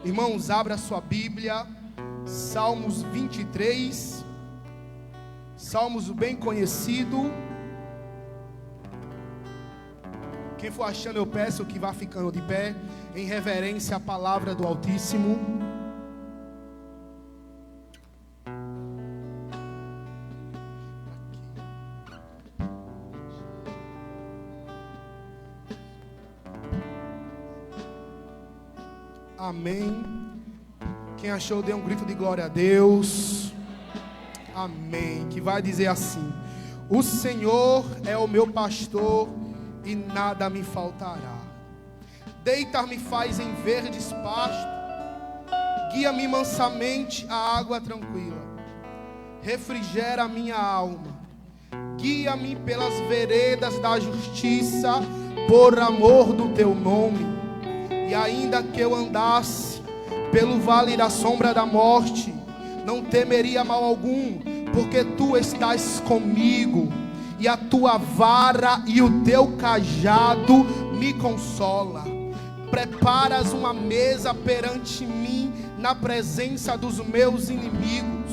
Irmãos, abra sua Bíblia, Salmos 23, Salmos bem conhecido. Quem for achando, eu peço que vá ficando de pé, em reverência à palavra do Altíssimo. Amém. Quem achou, dê um grito de glória a Deus. Amém. Que vai dizer assim: o Senhor é o meu pastor e nada me faltará. Deitar-me faz em verdes pastos, guia-me mansamente à água tranquila. Refrigera a minha alma, guia-me pelas veredas da justiça, por amor do teu nome. E ainda que eu andasse pelo vale da sombra da morte, não temeria mal algum, porque tu estás comigo, e a tua vara e o teu cajado me consola. Preparas uma mesa perante mim na presença dos meus inimigos.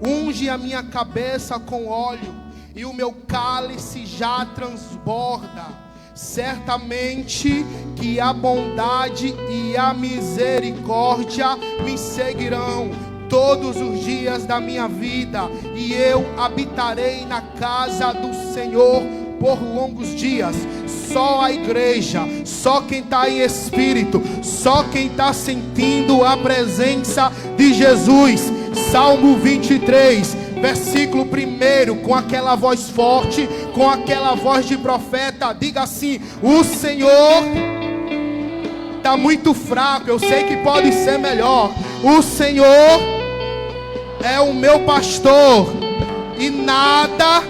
Unge a minha cabeça com óleo, e o meu cálice já transborda. Certamente que a bondade e a misericórdia me seguirão todos os dias da minha vida, e eu habitarei na casa do Senhor por longos dias. Só a igreja, só quem está em espírito, só quem está sentindo a presença de Jesus. Salmo 23, versículo 1, com aquela voz forte, com aquela voz de profeta, diga assim: o Senhor está muito fraco, eu sei que pode ser melhor. O Senhor é o meu pastor e nada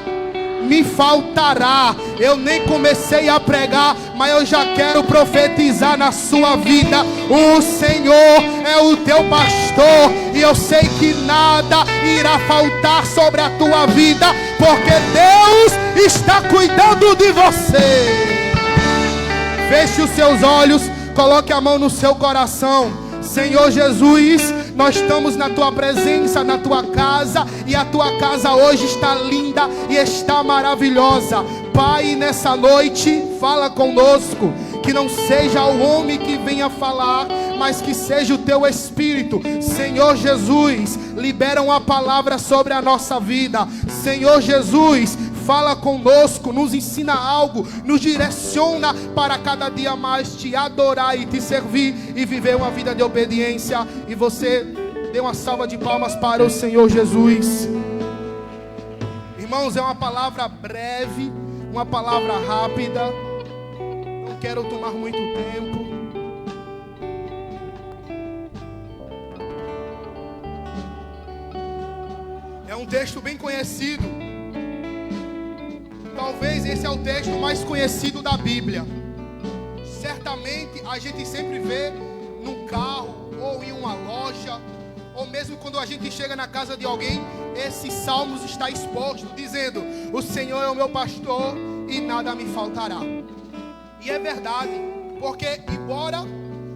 me faltará. Eu nem comecei a pregar, mas eu já quero profetizar na sua vida. O Senhor é o teu pastor, e eu sei que nada irá faltar sobre a tua vida, porque Deus está cuidando de você. Feche os seus olhos, coloque a mão no seu coração. Senhor Jesus, nós estamos na tua presença, na tua casa, e a tua casa hoje está linda e está maravilhosa. Pai, nessa noite, fala conosco, que não seja o homem que venha falar, mas que seja o teu Espírito. Senhor Jesus, libera uma palavra sobre a nossa vida. Senhor Jesus, fala conosco, nos ensina algo, nos direciona para cada dia mais te adorar e te servir e viver uma vida de obediência. E você dê uma salva de palmas para o Senhor Jesus. Irmãos, é uma palavra breve, uma palavra rápida. Não quero tomar muito tempo. É um texto bem conhecido. Talvez esse é o texto mais conhecido da Bíblia. Certamente a gente sempre vê num carro, ou em uma loja, ou mesmo quando a gente chega na casa de alguém, esse salmos está exposto, dizendo: o Senhor é o meu pastor e nada me faltará. E é verdade, porque embora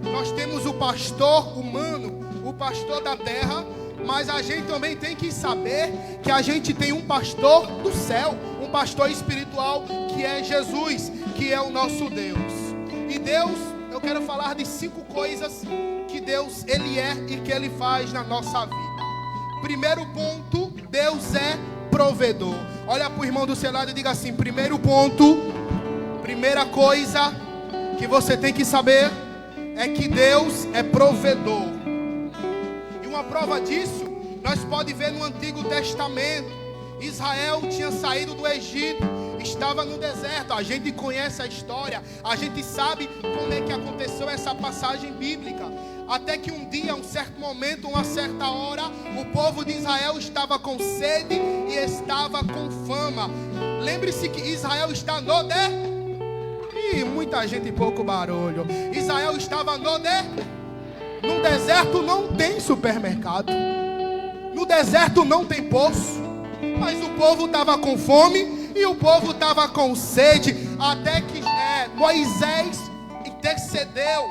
nós temos o pastor humano, o pastor da terra, mas a gente também tem que saber que a gente tem um pastor do céu, um pastor espiritual, que é Jesus, que é o nosso Deus. E Deus, eu quero falar de 5 coisas que Deus, Ele é e que Ele faz na nossa vida. Primeiro ponto, Deus é provedor. Olha para o irmão do seu lado e diga assim: primeiro ponto, primeira coisa que você tem que saber é que Deus é provedor. Uma prova disso, nós podemos ver no Antigo Testamento. Israel tinha saído do Egito, estava no deserto. A gente conhece a história, a gente sabe como é que aconteceu essa passagem bíblica. Até que um dia, um certo momento, uma certa hora, o povo de Israel estava com sede e estava com fama. Lembre-se que Israel está no deserto. Ih, muita gente e pouco barulho. Israel estava no deserto. No deserto não tem supermercado, no deserto não tem poço, mas o povo estava com fome e o povo estava com sede. Até que Moisés intercedeu,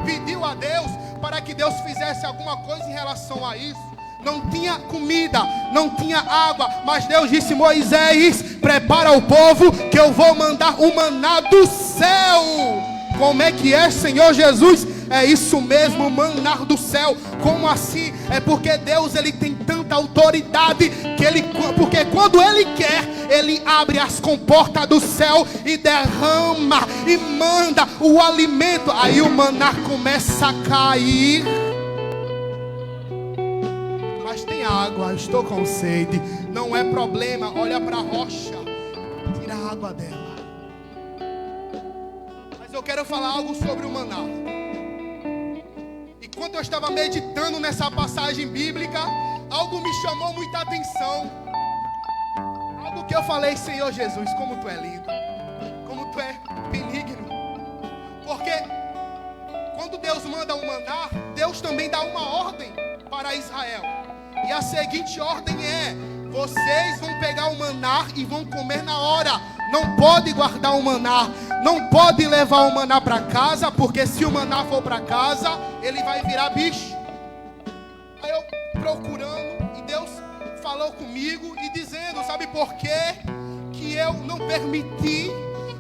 pediu a Deus para que Deus fizesse alguma coisa em relação a isso. Não tinha comida, não tinha água, mas Deus disse: Moisés, prepara o povo que eu vou mandar o maná do céu. Como é que é, Senhor Jesus? É isso mesmo, maná do céu. Como assim? É porque Deus, ele tem tanta autoridade que porque quando ele quer, ele abre as comportas do céu e derrama e manda o alimento. Aí o maná começa a cair. Mas tem água, estou com sede. Não é problema, olha para a rocha, tira a água dela. Mas eu quero falar algo sobre o maná. Enquanto eu estava meditando nessa passagem bíblica, algo me chamou muita atenção. Algo que eu falei: Senhor Jesus, como Tu é lindo, como Tu é benigno. Porque quando Deus manda um maná, Deus também dá uma ordem para Israel. E a seguinte ordem é: vocês vão pegar o maná e vão comer na hora. Não pode guardar o maná, não pode levar o maná para casa, porque se o maná for para casa, ele vai virar bicho. Aí eu procurando, e Deus falou comigo e dizendo: sabe por quê que eu não permiti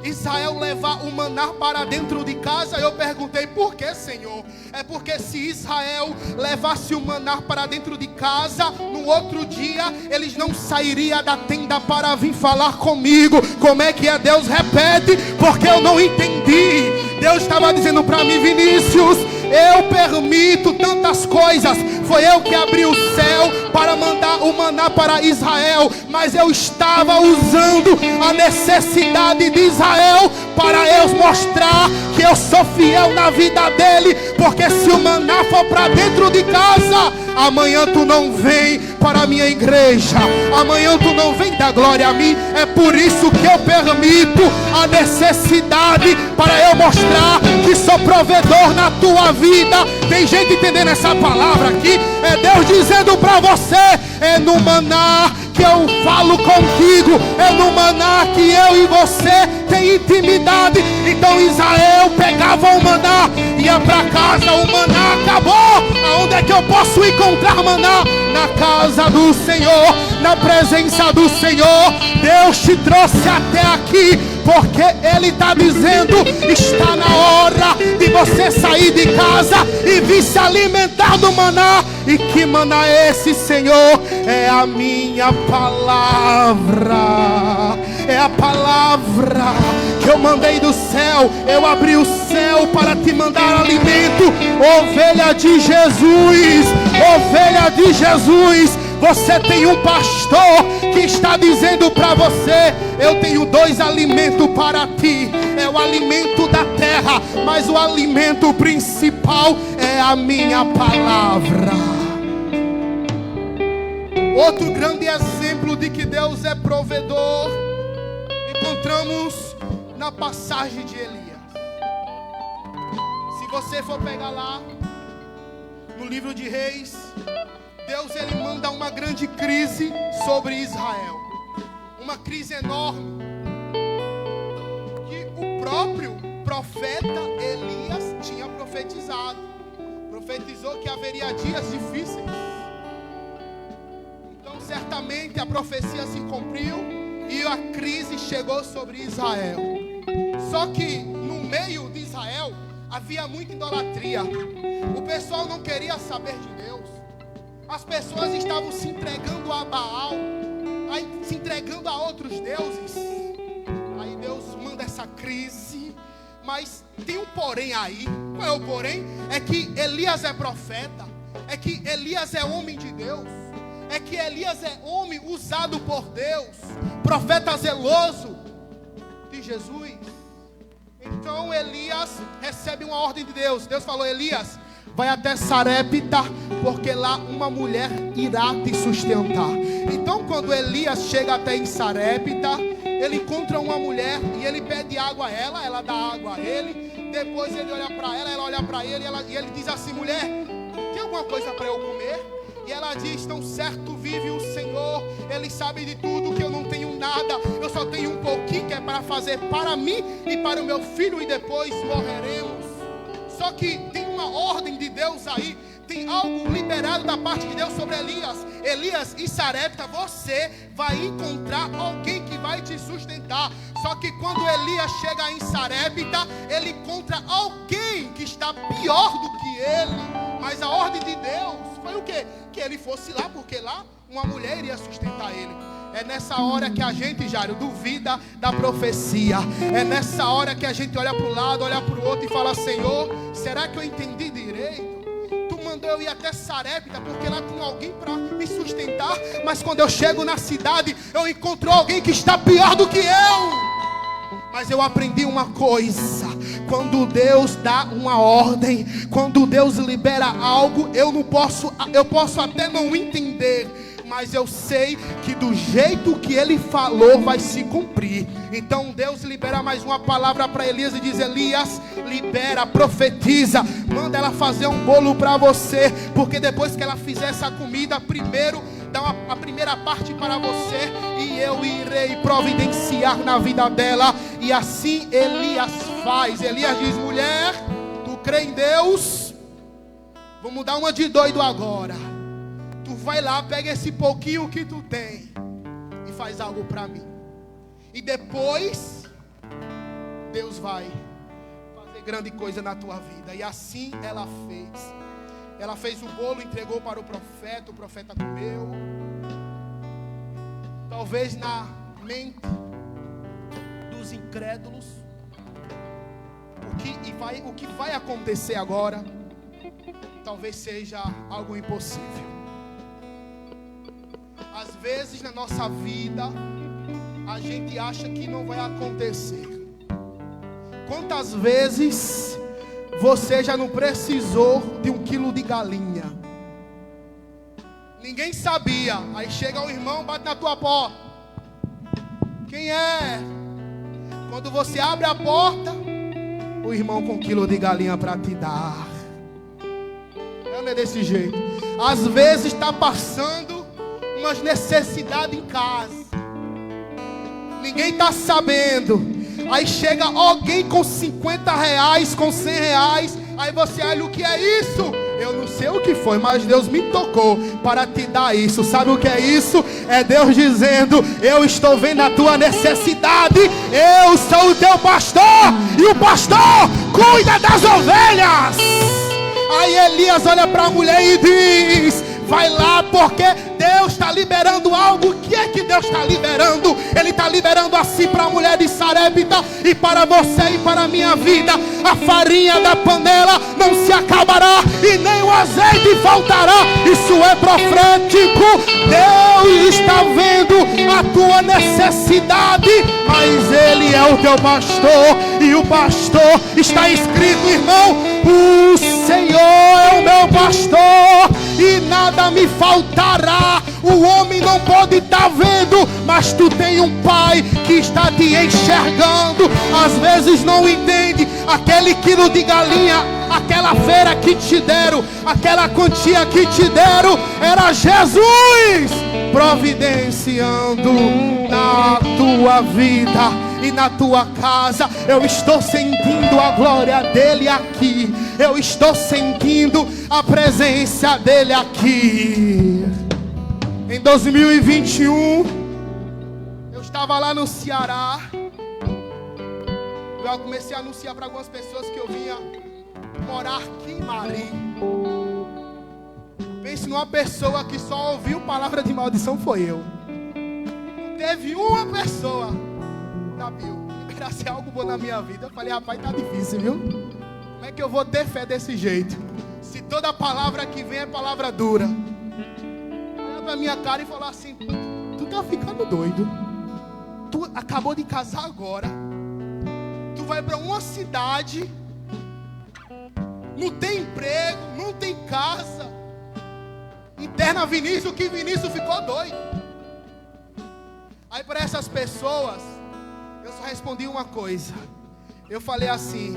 Israel levar o maná para dentro de casa? Eu perguntei: por que, Senhor? É porque se Israel levasse o maná para dentro de casa, no outro dia eles não sairiam da tenda para vir falar comigo. Como é que é? Deus repete, porque eu não entendi. Deus estava dizendo para mim: Vinícius, eu permito tantas coisas. Foi eu que abri o céu para mandar o maná para Israel, mas eu estava usando a necessidade de Israel para eu mostrar que eu sou fiel na vida dele. Porque se o maná for para dentro de casa, amanhã tu não vem para a minha igreja, amanhã tu não vem dar glória a mim. É por isso que eu permito a necessidade, para eu mostrar que sou provedor na tua vida. Tem gente entendendo essa palavra aqui? É Deus dizendo para você: é no maná que eu falo contigo, é no maná que eu e você tem intimidade. Então Israel pegava o maná, ia para casa, o maná acabou. Aonde é que eu posso encontrar maná? Na casa do Senhor, na presença do Senhor. Deus te trouxe até aqui porque Ele está dizendo: está na hora de você sair de casa e vir se alimentar do maná. E que maná é esse, Senhor? É a minha palavra. É a palavra que eu mandei do céu. Eu abri o céu para te mandar alimento. Ovelha de Jesus, ovelha de Jesus. Você tem um pastor que está dizendo para você: eu tenho 2 alimentos para ti. É o alimento da terra, mas o alimento principal é a minha palavra. Outro grande exemplo de que Deus é provedor encontramos na passagem de Elias. Se você for pegar lá no livro de Reis, Deus, ele manda uma grande crise sobre Israel. Uma crise enorme, que o próprio profeta Elias tinha profetizado. Profetizou que haveria dias difíceis. Então certamente a profecia se cumpriu e a crise chegou sobre Israel. Só que no meio de Israel havia muita idolatria. O pessoal não queria saber de Deus. As pessoas estavam se entregando a Baal, se entregando a outros deuses. Aí Deus manda essa crise. Mas tem um porém aí. Qual é o porém? É que Elias é profeta. É que Elias é homem de Deus. É que Elias é homem usado por Deus, profeta zeloso de Jesus. Então Elias recebe uma ordem de Deus. Deus falou: Elias, vai até Sarepta, porque lá uma mulher irá te sustentar. Então quando Elias chega até em Sarepta, ele encontra uma mulher e ele pede água a ela, ela dá água a ele. Depois ele olha para ela olha para ele e ele diz assim: mulher, tem alguma coisa para eu comer? E ela diz: tão certo vive o Senhor, Ele sabe de tudo que eu não tenho nada. Eu só tenho um pouquinho que é para fazer para mim e para o meu filho, e depois morreremos. Só que tem uma ordem de Deus aí. Tem algo liberado da parte de Deus sobre Elias. Elias e Sarepta, você vai encontrar alguém que vai te sustentar. Só que quando Elias chega em Sarepta, ele encontra alguém que está pior do que ele. Mas a ordem de Deus foi o quê? Que ele fosse lá, porque lá uma mulher iria sustentar ele. É nessa hora que a gente, Jairo, duvida da profecia. É nessa hora que a gente olha para o lado, olha para o outro e fala: Senhor, será que eu entendi direito? Tu mandou eu ir até Sarepta porque lá tinha alguém para me sustentar. Mas quando eu chego na cidade, eu encontro alguém que está pior do que eu. Mas eu aprendi uma coisa: quando Deus dá uma ordem, quando Deus libera algo, eu posso até não entender, mas eu sei que do jeito que Ele falou vai se cumprir. Então Deus libera mais uma palavra para Elias e diz: Elias, libera, profetiza, manda ela fazer um bolo para você, porque depois que ela fizer essa comida, primeiro dá a primeira parte para você, e eu irei providenciar na vida dela. E assim Elias faz. Elias diz: mulher, tu crê em Deus? Vamos dar uma de doido agora. Tu vai lá, pega esse pouquinho que tu tem e faz algo para mim. E depois Deus vai fazer grande coisa na tua vida. E assim ela fez. Ela fez o bolo, entregou para o profeta comeu. Talvez na mente dos incrédulos, o que vai acontecer agora talvez seja algo impossível. Às vezes na nossa vida a gente acha que não vai acontecer. Quantas vezes você já não precisou de 1 quilo de galinha? Ninguém sabia. Aí chega o irmão, bate na tua porta. Quem é? Quando você abre a porta, o irmão com 1 quilo de galinha para te dar. Não é desse jeito. Às vezes está passando umas necessidades em casa. Ninguém está sabendo. Aí chega alguém com 50 reais, com 100 reais. Aí você olha: o que é isso? Eu não sei o que foi, mas Deus me tocou para te dar isso. Sabe o que é isso? É Deus dizendo: eu estou vendo a tua necessidade. Eu sou o teu pastor, e o pastor cuida das ovelhas. Aí Elias olha para a mulher e diz: vai lá, porque Deus está liberando algo. O que é que Deus está liberando? Ele está liberando assim para a mulher de Sarepta e para você e para a minha vida. A farinha da panela não se acabará e nem o azeite faltará. Isso é profético. Deus está vendo a tua necessidade, mas Ele é o teu pastor, e o pastor está escrito, irmão: o Senhor é o meu pastor e nada me faltará. O homem não pode estar vendo, mas tu tem um pai que está te enxergando. Às vezes não entende. Aquele quilo de galinha, aquela feira que te deram, aquela quantia que te deram, era Jesus providenciando na tua vida e na tua casa. Eu estou sentindo a glória dele aqui. Eu estou sentindo a presença dele aqui. Em 2021, eu estava lá no Ceará. Eu comecei a anunciar para algumas pessoas que eu vinha morar aqui em Marim. Pense numa pessoa que só ouviu palavra de maldição, foi eu. Não teve uma pessoa, Dabil, liberasse algo bom na minha vida. Eu falei: rapaz, tá difícil, viu? Como é que eu vou ter fé desse jeito? Se toda palavra que vem é palavra dura. Olha pra minha cara e falou assim: tu tá ficando doido. Tu acabou de casar agora. Tu vai para uma cidade, não tem emprego, não tem casa. Interna Vinícius, que Vinícius ficou doido. Aí para essas pessoas, eu só respondi uma coisa. Eu falei assim: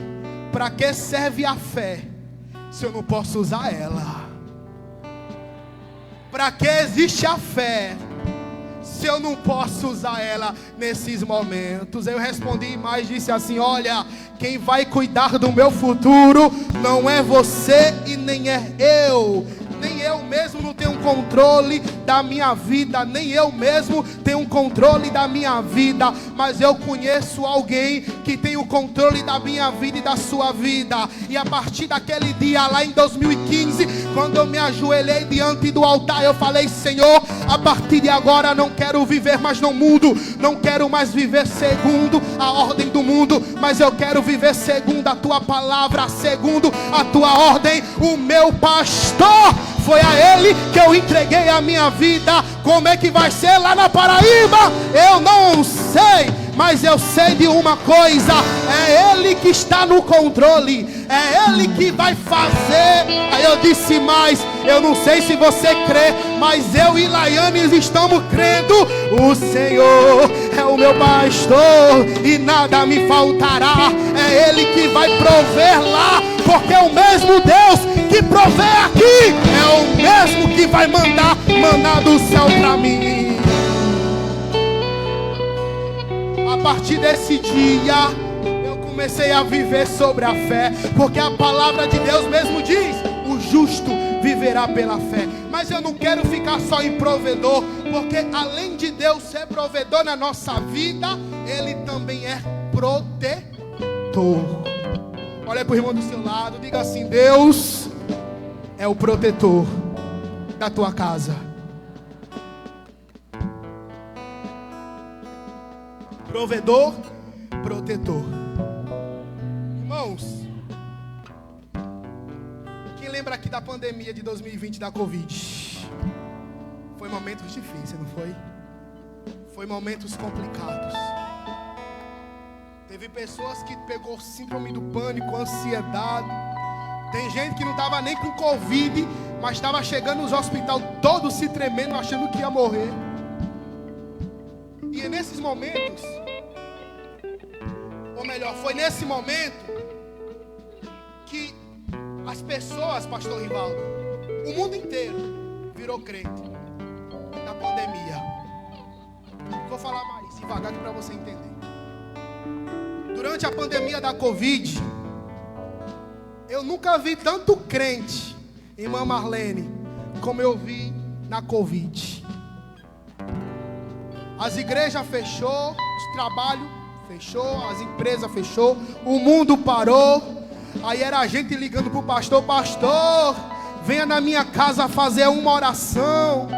para que serve a fé se eu não posso usar ela? Para que existe a fé se eu não posso usar ela nesses momentos? Eu respondi mais, disse assim: olha, quem vai cuidar do meu futuro Não é você e nem é eu. Nem eu mesmo não tenho controle da minha vida. Nem eu mesmo tenho controle da minha vida. Mas eu conheço alguém que tem o controle da minha vida e da sua vida. E a partir daquele dia lá em 2015, quando eu me ajoelhei diante do altar, eu falei: Senhor, a partir de agora não quero viver mais no mundo. Não quero mais viver segundo a ordem do mundo, mas eu quero viver segundo a tua palavra, segundo a tua ordem. O meu pastor, foi a ele que eu entreguei a minha vida. Como é que vai ser lá na Paraíba? Eu não sei, mas eu sei de uma coisa: é ele que está no controle, é ele que vai fazer. Aí eu disse mais: eu não sei se você crê, mas eu e Laiane estamos crendo. O Senhor é o meu pastor e nada me faltará. É ele que vai prover lá, porque é o mesmo Deus que provê aqui, é o mesmo que vai mandar maná do céu para mim. A partir desse dia eu comecei a viver sobre a fé, porque a palavra de Deus mesmo diz: o justo viverá pela fé. Mas eu não quero ficar só em provedor, porque além de Deus ser provedor na nossa vida, Ele também é protetor. Olha para o irmão do seu lado, diga assim: Deus é o protetor da tua casa. Provedor, protetor. Irmãos, quem lembra aqui da pandemia de 2020 da Covid? Foi momentos difíceis, não foi? Foi momentos complicados. Teve pessoas que pegou síndrome do pânico, ansiedade. Tem gente que não estava nem com Covid, mas estava chegando nos hospitais todos se tremendo, achando que ia morrer. E é nesses momentos, ou melhor, foi nesse momento que as pessoas, pastor Rivaldo, o mundo inteiro virou crente na pandemia. Vou falar mais devagar para você entender. Durante a pandemia da Covid, eu nunca vi tanto crente, irmã Marlene, como eu vi na Covid. As igrejas fechou, os trabalhos fechou, as empresas fechou, o mundo parou. Aí era a gente ligando para o pastor: pastor, venha na minha casa fazer uma oração.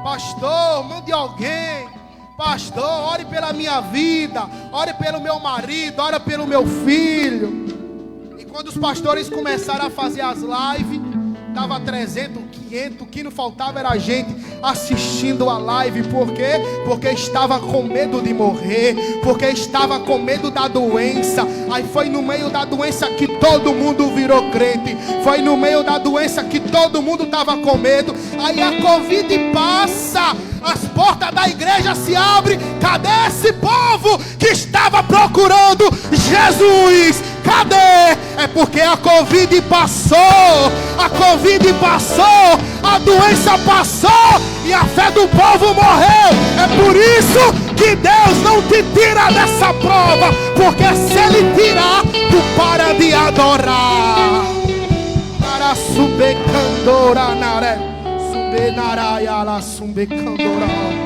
Pastor, mande alguém. Pastor, ore pela minha vida, ore pelo meu marido, ore pelo meu filho. E quando os pastores começaram a fazer as lives, dava 300, 500, o que não faltava era a gente assistindo a live. Por quê? Porque estava com medo de morrer, porque estava com medo da doença. Aí foi no meio da doença que todo mundo virou crente. Foi no meio da doença que todo mundo estava com medo. Aí a Covid passa, as portas da igreja se abrem. Cadê esse povo que estava procurando Jesus? Cadê? É porque a Covid passou. A Covid passou, a doença passou e a fé do povo morreu. É por isso que Deus não te tira dessa prova, porque se Ele tirar, tu para de adorar. Para subir candora naré, subir naraia la subir candora.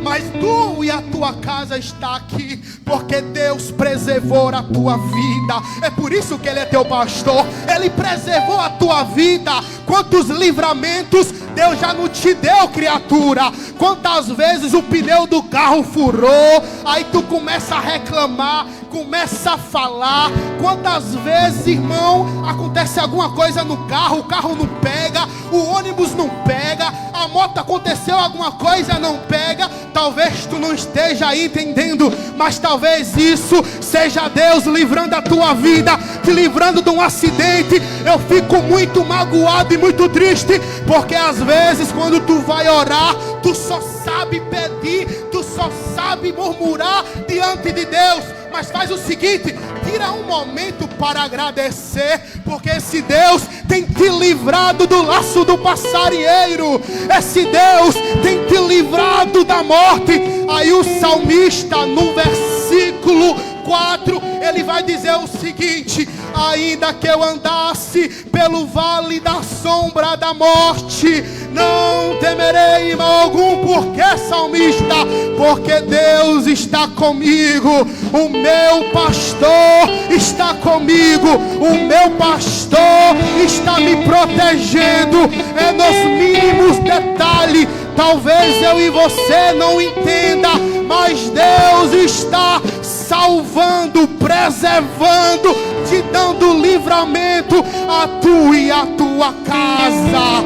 Mas tu e a tua casa está aqui porque Deus preservou a tua vida. É por isso que Ele é teu pastor. Ele preservou a tua vida. Quantos livramentos Deus já não te deu, criatura? Quantas vezes o pneu do carro furou, aí tu começa a reclamar, começa a falar. Quantas vezes, irmão, acontece alguma coisa no carro, o carro não pega, o ônibus não pega, a moto aconteceu alguma coisa, não pega. Talvez tu não esteja aí entendendo, mas talvez isso seja Deus livrando a tua vida, te livrando de um acidente. Eu fico muito magoado e muito triste, porque às vezes quando tu vai orar, tu só sabe pedir, tu só sabe murmurar diante de Deus. Mas faz o seguinte, tira um momento para agradecer, porque esse Deus tem te livrado do laço do passarinheiro. Esse Deus tem te livrado da morte. Aí o salmista no versículo 4, ele vai dizer o seguinte: ainda que eu andasse pelo vale da sombra da morte, não temerei mal algum. Por que, salmista? Porque Deus está comigo, o meu pastor está comigo, o meu pastor está me protegendo. É nos mínimos detalhes, talvez eu e você não entenda, mas Deus está salvando, preservando, te dando livramento a tu e a tua casa.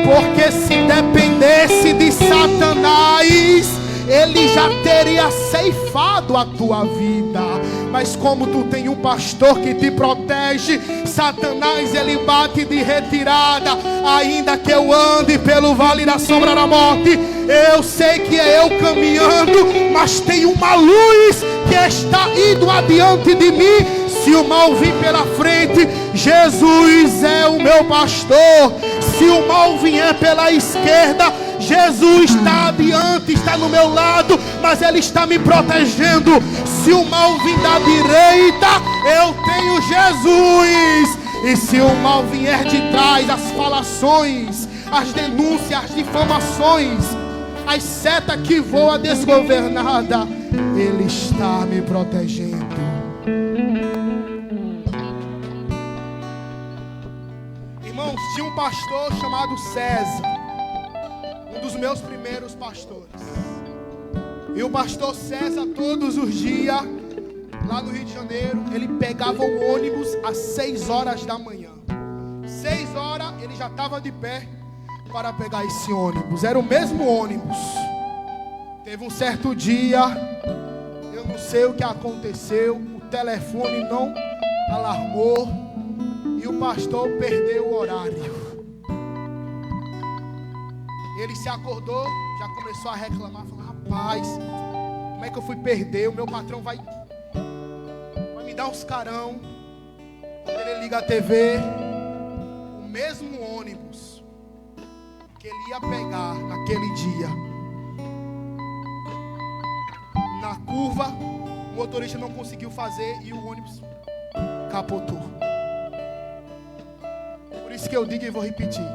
Porque se dependesse de Satanás, ele já teria ceifado a tua vida. Mas como tu tem um pastor que te protege, Satanás ele bate de retirada. Ainda que eu ande pelo vale da sombra da morte, eu sei que é eu caminhando, mas tem uma luz que está indo adiante de mim. Se o mal vir pela frente, Jesus é o meu pastor. Se o mal vier pela esquerda, Jesus está adiante, está no meu lado, mas Ele está me protegendo. Se o mal vir da direita, eu tenho Jesus. E se o mal vier de trás, as falações, as denúncias, as difamações, as setas que voam desgovernada, Ele está me protegendo. Irmãos, tinha um pastor chamado César, um dos meus primeiros pastores. E o pastor César, todos os dias, lá no Rio de Janeiro, ele pegava o ônibus às 6 horas da manhã. 6 horas ele já estava de pé para pegar esse ônibus. Era o mesmo ônibus. Teve um certo dia, eu não sei o que aconteceu, o telefone não alarmou e o pastor perdeu o horário. Ele se acordou, já começou a reclamar, falou: rapaz, como é que eu fui perder? O meu patrão vai me dar uns carão. Quando ele liga a TV, o mesmo ônibus que ele ia pegar naquele dia, na curva, o motorista não conseguiu fazer e o ônibus capotou. Por isso que eu digo e vou repetir: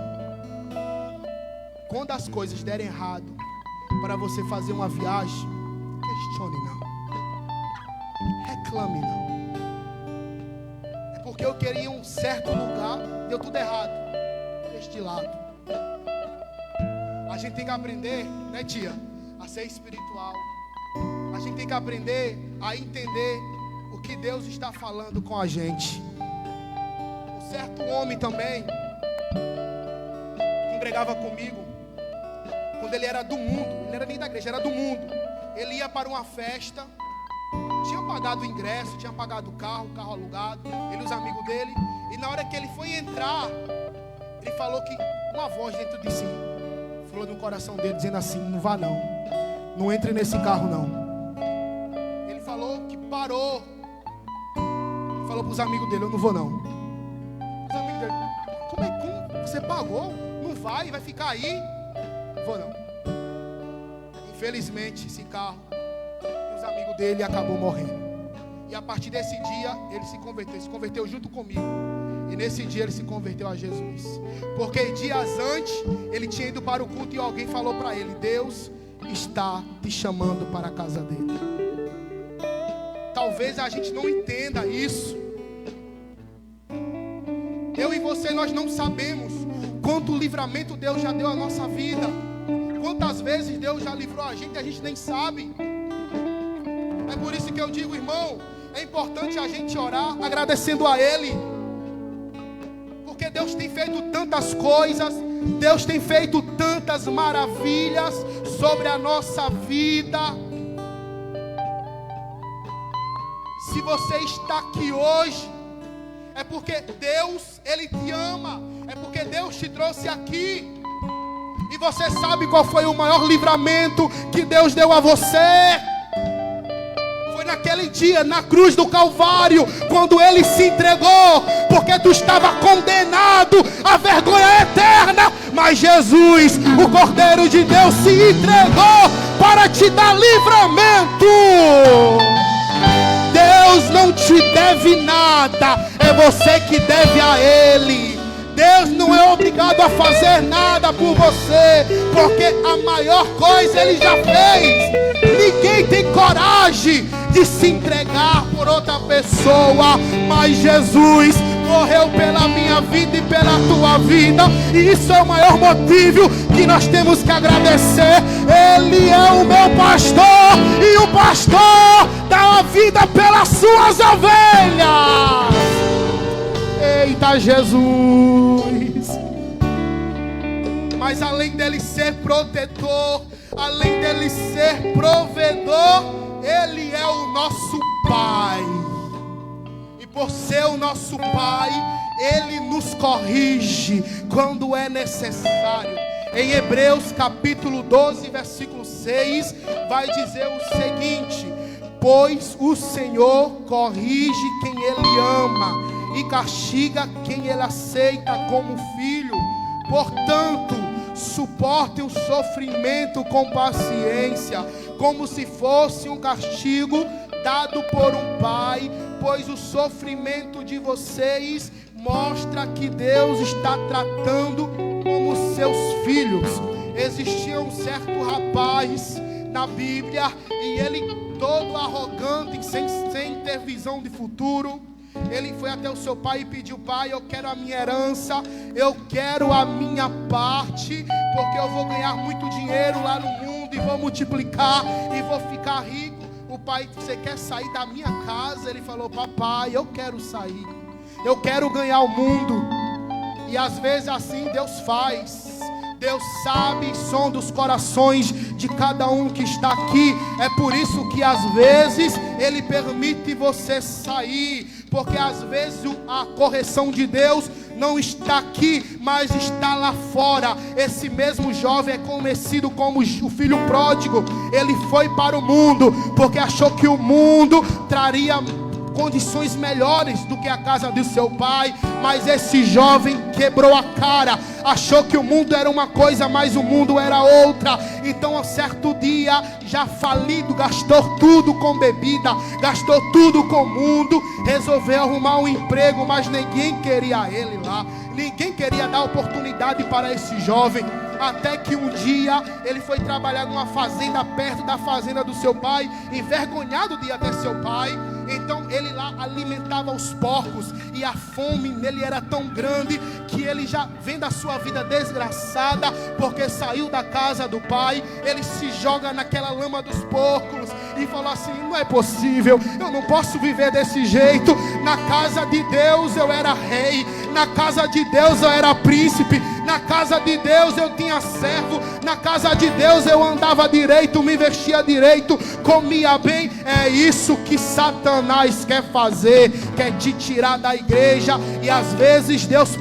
quando as coisas derem errado para você fazer uma viagem, questione não, reclame não. É porque eu queria um certo lugar, deu tudo errado deste lado. A gente tem que aprender, né, tia, a ser espiritual. A gente tem que aprender a entender o que Deus está falando com a gente. Um certo homem também congregava comigo. Quando ele era do mundo, ele não era nem da igreja, era do mundo. Ele ia para uma festa, tinha pagado o ingresso, tinha pagado o carro alugado, ele e os amigos dele. E na hora que ele foi entrar, ele falou que uma voz dentro de si falou no coração dele, dizendo assim: não vá não, não entre nesse carro não. Ele falou que parou, ele falou para os amigos dele: eu não vou não. Os amigos dele: como você pagou? Não vai ficar aí? Não vou não. Infelizmente esse carro e os amigos dele acabou morrendo. E a partir desse dia ele se converteu junto comigo. E nesse dia ele se converteu a Jesus. Porque dias antes ele tinha ido para o culto e alguém falou para ele: Deus está te chamando para a casa dele. Talvez a gente não entenda isso. Eu e você, nós não sabemos quanto livramento Deus já deu à nossa vida. Quantas vezes Deus já livrou a gente nem sabe. É por isso que eu digo, irmão, é importante a gente orar agradecendo a Ele. Porque Deus tem feito tantas coisas, Deus tem feito tantas maravilhas sobre a nossa vida. Se você está aqui hoje, é porque Deus, Ele te ama. É porque Deus te trouxe aqui. E você sabe qual foi o maior livramento que Deus deu a você? Foi naquele dia, na cruz do Calvário, quando Ele se entregou. Porque tu estava condenado à vergonha eterna. Mas Jesus, o Cordeiro de Deus, se entregou para te dar livramento. Deus Deus não te deve nada, é você que deve a Ele. Deus não é obrigado a fazer nada por você, porque a maior coisa Ele já fez. Ninguém tem coragem de se entregar por outra pessoa, mas Jesus morreu pela minha vida e pela tua vida, e isso é o maior motivo que nós temos que agradecer. Ele é o meu pastor, e o pastor dá a vida pelas suas ovelhas. Eita Jesus! Mas além dele ser protetor, além dele ser provedor, Ele é o nosso Pai. E por ser o nosso Pai, Ele nos corrige quando é necessário. Em Hebreus capítulo 12, versículo 6, vai dizer o seguinte: pois o Senhor corrige quem Ele ama e castiga quem Ele aceita como filho. Portanto, suporte o sofrimento com paciência, como se fosse um castigo dado por um pai, pois o sofrimento de vocês mostra que Deus está tratando como seus filhos. Existia um certo rapaz na Bíblia, e ele, todo arrogante, sem ter visão de futuro, ele foi até o seu pai e pediu: pai, eu quero a minha herança, eu quero a minha parte, porque eu vou ganhar muito dinheiro lá no mundo e vou multiplicar e vou ficar rico. O pai: você quer sair da minha casa? Ele falou: papai, eu quero sair, eu quero ganhar o mundo. E às vezes assim Deus faz. Deus sabe, som dos corações de cada um que está aqui. É por isso que às vezes Ele permite você sair, porque às vezes a correção de Deus não está aqui, mas está lá fora. Esse mesmo jovem é conhecido como o filho pródigo. Ele foi para o mundo porque achou que o mundo traria condições melhores do que a casa do seu pai, mas esse jovem quebrou a cara, achou que o mundo era uma coisa, mas o mundo era outra. Então, um certo dia, já falido, gastou tudo com bebida, gastou tudo com o mundo, resolveu arrumar um emprego, mas ninguém queria ele lá, ninguém queria dar oportunidade para esse jovem. Até que um dia ele foi trabalhar numa fazenda perto da fazenda do seu pai, envergonhado de ir até seu pai. Então ele lá alimentava os porcos, e a fome nele era tão grande que ele, já vendo a sua vida desgraçada, porque saiu da casa do pai, ele se joga naquela lama dos porcos e falou assim: não é possível, eu não posso viver desse jeito. Na casa de Deus eu era rei, na casa de Deus eu era príncipe, na casa de Deus eu tinha servo, na casa de Deus eu andava direito, me vestia direito, comia bem. É isso que Satanás quer fazer, quer te tirar da igreja. E às vezes Deus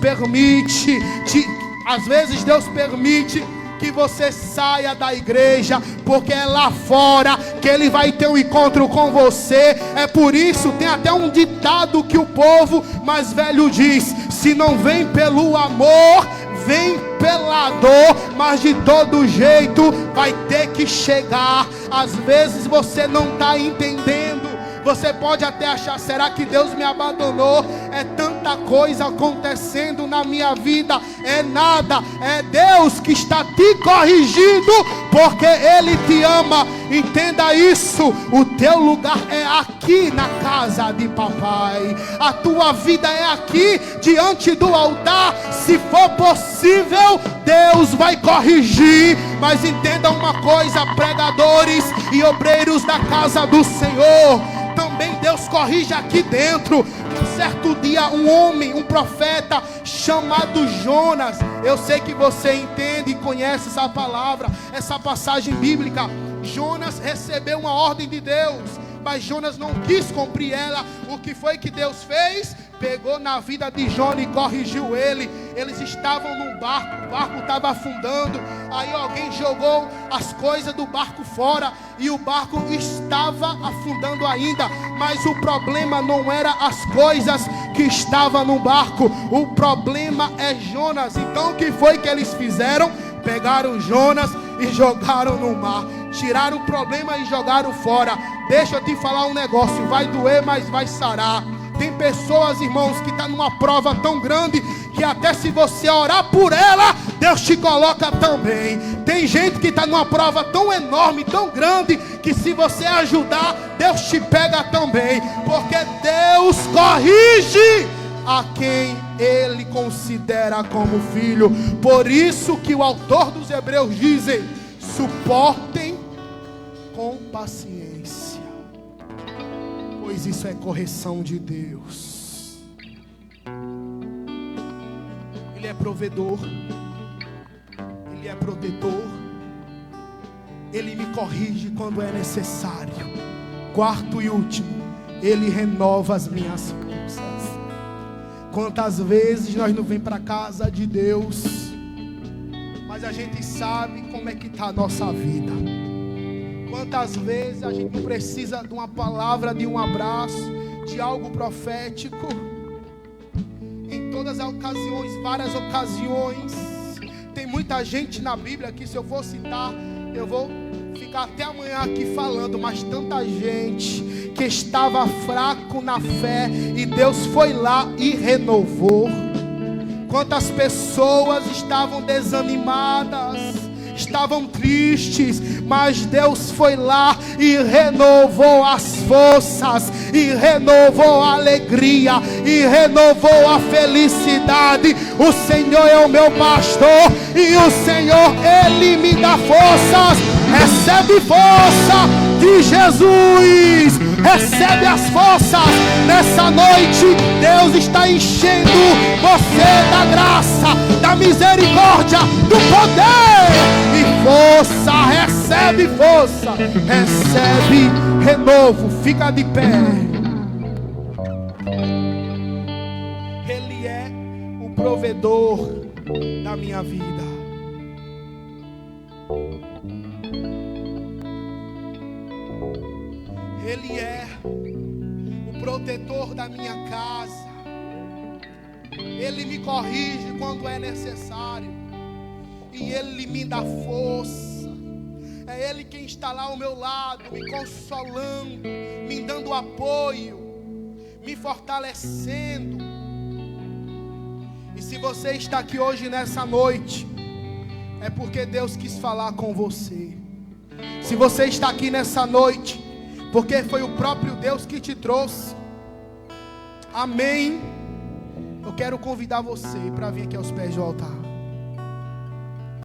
permite que você saia da igreja, porque é lá fora que Ele vai ter um encontro com você. É por isso, tem até um ditado que o povo mais velho diz: se não vem pelo amor, vem pela dor, mas de todo jeito vai ter que chegar. Às vezes você não está entendendo. Você pode até achar: será que Deus me abandonou? É tanta coisa acontecendo na minha vida. É nada, é Deus que está te corrigindo, porque Ele te ama. Entenda isso. O teu lugar é aqui na casa de papai. A tua vida é aqui diante do altar. Se for possível, Deus vai corrigir. Mas entenda uma coisa, pregadores e obreiros da casa do Senhor, também Deus corrige aqui dentro. Um certo dia, um homem, um profeta chamado Jonas, eu sei que você entende e conhece essa palavra, essa passagem bíblica. Jonas recebeu uma ordem de Deus, mas Jonas não quis cumprir ela. O que foi que Deus fez? Pegou na vida de Jonas e corrigiu ele. Eles estavam num barco, o barco estava afundando. Aí alguém jogou as coisas do barco fora e o barco estava afundando ainda. Mas o problema não era as coisas que estavam no barco, o problema é Jonas. Então o que foi que eles fizeram? Pegaram Jonas e jogaram no mar. Tiraram o problema e jogaram fora. Deixa eu te falar um negócio, vai doer, mas vai sarar. Tem pessoas, irmãos, que estão numa prova tão grande que até se você orar por ela, Deus te coloca também. Tem gente que está numa prova tão enorme, tão grande, que se você ajudar, Deus te pega também. Porque Deus corrige a quem Ele considera como filho. Por isso que o autor dos Hebreus diz: suportem com paciência, pois isso é correção de Deus. Ele é provedor, Ele é protetor, Ele me corrige quando é necessário. Quarto e último, Ele renova as minhas forças. Quantas vezes nós não vem para casa de Deus, mas a gente sabe como é que está a nossa vida. Quantas vezes a gente não precisa de uma palavra, de um abraço, de algo profético. Em todas as ocasiões, várias ocasiões. Tem muita gente na Bíblia que, se eu for citar, eu vou ficar até amanhã aqui falando. Mas tanta gente que estava fraco na fé e Deus foi lá e renovou. Quantas pessoas estavam desanimadas, estavam tristes, mas Deus foi lá e renovou as forças, e renovou a alegria, e renovou a felicidade. O Senhor é o meu pastor, e o Senhor, Ele me dá forças. Recebe força de Jesus, recebe as forças. Nessa noite Deus está enchendo você da graça, da misericórdia, do poder e força. Recebe força, recebe renovo. Fica de pé. Ele é o provedor da minha vida. Ele é o protetor da minha casa. Ele me corrige quando é necessário, e Ele me dá força. É Ele quem está lá ao meu lado, me consolando, me dando apoio, me fortalecendo. E se você está aqui hoje nessa noite, é porque Deus quis falar com você. Se você está aqui nessa noite, porque foi o próprio Deus que te trouxe. Amém. Eu quero convidar você para vir aqui aos pés do altar.